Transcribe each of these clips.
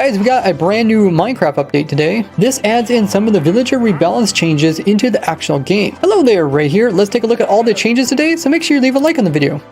Guys, we got a brand new Minecraft update today. This adds in some of the villager rebalance changes into the actual game. Hello there, Ray here. Let's take a look at all the changes today, so make sure you leave a like on the video.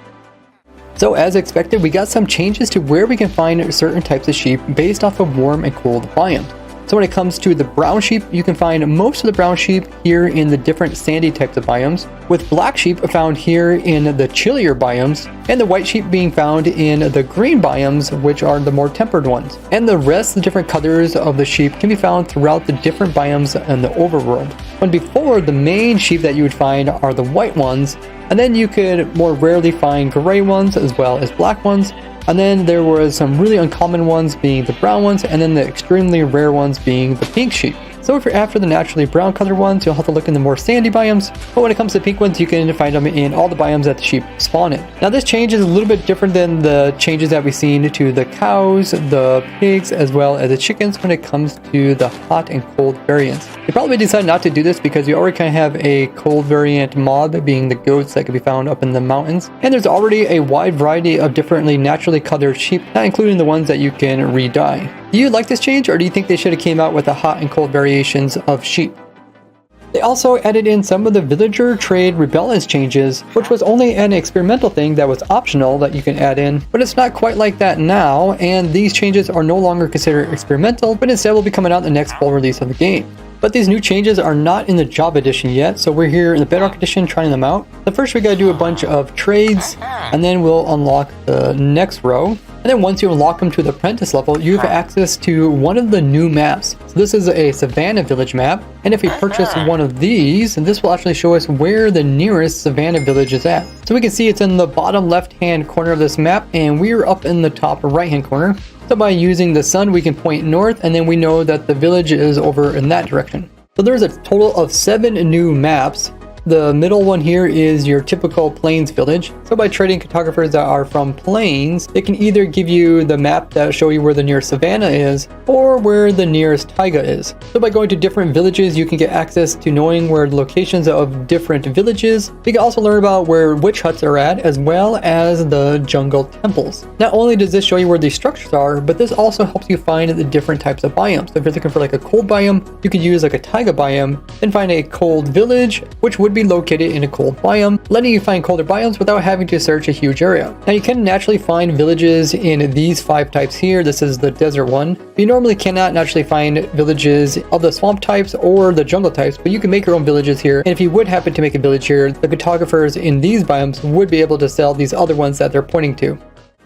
So as expected, we got some changes to where we can find certain types of sheep based off of warm and cold biomes. So when it comes to the brown sheep, you can find most of the brown sheep here in the different sandy types of biomes, with black sheep found here in the chillier biomes, and the white sheep being found in the green biomes, which are the more tempered ones. And the rest, the different colors of the sheep, can be found throughout the different biomes in the overworld. When before, the main sheep that you would find are the white ones, and then you could more rarely find gray ones as well as black ones. And then there was some really uncommon ones being the brown ones, and then the extremely rare ones being the pink sheep. So if you're after the naturally brown colored ones, you'll have to look in the more sandy biomes, but when it comes to pink ones, you can find them in all the biomes that the sheep spawn in. Now this change is a little bit different than the changes that we've seen to the cows, the pigs, as well as the chickens when it comes to the hot and cold variants. They probably decided not to do this because you already kind of have a cold variant mob, being the goats that can be found up in the mountains, and there's already a wide variety of differently naturally colored sheep, not including the ones that you can re-dye. Do you like this change, or do you think they should have came out with the hot and cold variations of sheep? They also added in some of the villager trade rebalance changes, which was only an experimental thing that was optional that you can add in, but it's not quite like that now, and these changes are no longer considered experimental, but instead will be coming out in the next full release of the game. But these new changes are not in the Java edition yet, so we're here in the Bedrock edition trying them out. But first we gotta do a bunch of trades, and then we'll unlock the next row. And then once you unlock them to the apprentice level, you have access to one of the new maps. So this is a Savannah Village map, and if we purchase one of these, this will actually show us where the nearest Savannah Village is at. So we can see it's in the bottom left-hand corner of this map, and we're up in the top right-hand corner. So by using the sun, we can point north, and then we know that the village is over in that direction. So there's a total of 7 new maps. The middle one here is your typical Plains village. So by trading cartographers that are from Plains, they can either give you the map that show you where the nearest Savannah is, or where the nearest Taiga is. So by going to different villages, you can get access to knowing where the locations of different villages. You can also learn about where witch huts are at, as well as the jungle temples. Not only does this show you where these structures are, but this also helps you find the different types of biomes. So if you're looking for like a cold biome, you could use like a Taiga biome, then find a cold village, which would be located in a cold biome, letting you find colder biomes without having to search a huge area. Now you can naturally find villages in these 5 types here. This is the desert one. You normally cannot naturally find villages of the swamp types or the jungle types, but you can make your own villages here. And if you would happen to make a village here, the cartographers in these biomes would be able to sell these other ones that they're pointing to.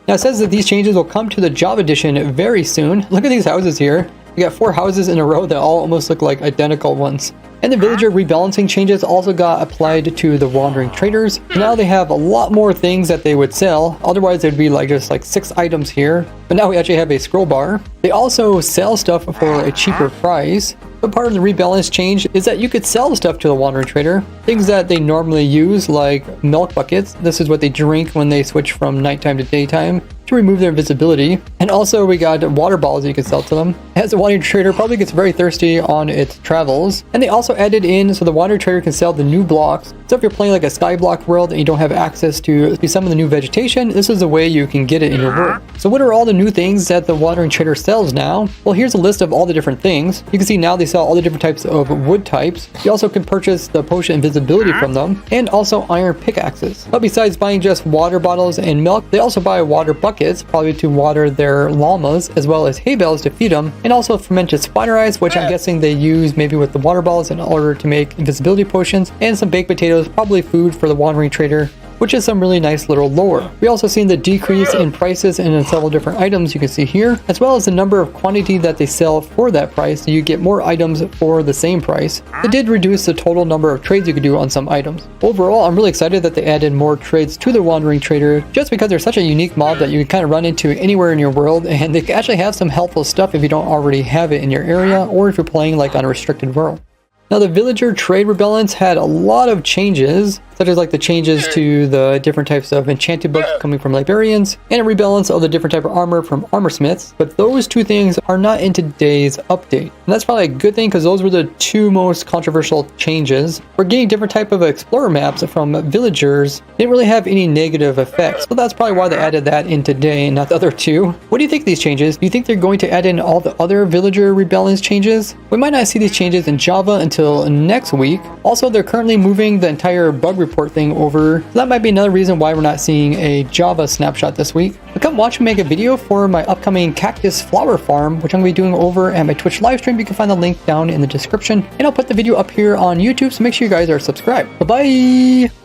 Now it says that these changes will come to the Java edition very soon. Look at these houses here. You got 4 houses in a row that all almost look like identical ones. And the villager rebalancing changes also got applied to the wandering traders. Now they have a lot more things that they would sell. Otherwise there'd be like just like 6 items here. But now we actually have a scroll bar. They also sell stuff for a cheaper price. But part of the rebalance change is that you could sell stuff to the wandering trader. Things that they normally use, like milk buckets. This is what they drink when they switch from nighttime to daytime to remove their invisibility. And also we got water bottles that you can sell to them, as the wandering trader probably gets very thirsty on its travels. And they also added in so the wandering trader can sell the new blocks. So if you're playing like a skyblock world and you don't have access to some of the new vegetation, this is a way you can get it in your world. So what are all the new things that the wandering trader sells now? Well, here's a list of all the different things. You can see now they sell all the different types of wood types. You also can purchase the potion invisibility from them, and also iron pickaxes. But besides buying just water bottles and milk, they also buy water buckets, probably to water their llamas, as well as hay bales to feed them, and also fermented spider eyes, which I'm guessing they use maybe with the water balls in order to make invisibility potions, and some baked potatoes, probably food for the wandering trader, which is some really nice little lore. We also seen the decrease in prices and in several different items you can see here, as well as the number of quantity that they sell for that price, so you get more items for the same price. It did reduce the total number of trades you could do on some items. Overall, I'm really excited that they added more trades to the wandering trader, just because they're such a unique mob that you can kind of run into anywhere in your world, and they actually have some helpful stuff if you don't already have it in your area, or if you're playing like on a restricted world. Now the villager trade rebalance had a lot of changes. such as like the changes to the different types of enchanted books coming from librarians, and a rebalance of the different type of armor from armor smiths. But those two things are not in today's update. And that's probably a good thing, because those were the two most controversial changes. We're getting different type of explorer maps from villagers. Didn't really have any negative effects. So that's probably why they added that in today and not the other two. What do you think of these changes? Do you think they're going to add in all the other villager rebalance changes? We might not see these changes in Java until next week. Also, they're currently moving the entire bug report thing over. So that might be another reason why we're not seeing a Java snapshot this week. But come watch me make a video for my upcoming cactus flower farm, which I'm going to be doing over at my Twitch live stream. You can find the link down in the description. And I'll put the video up here on YouTube, so make sure you guys are subscribed. Bye-bye!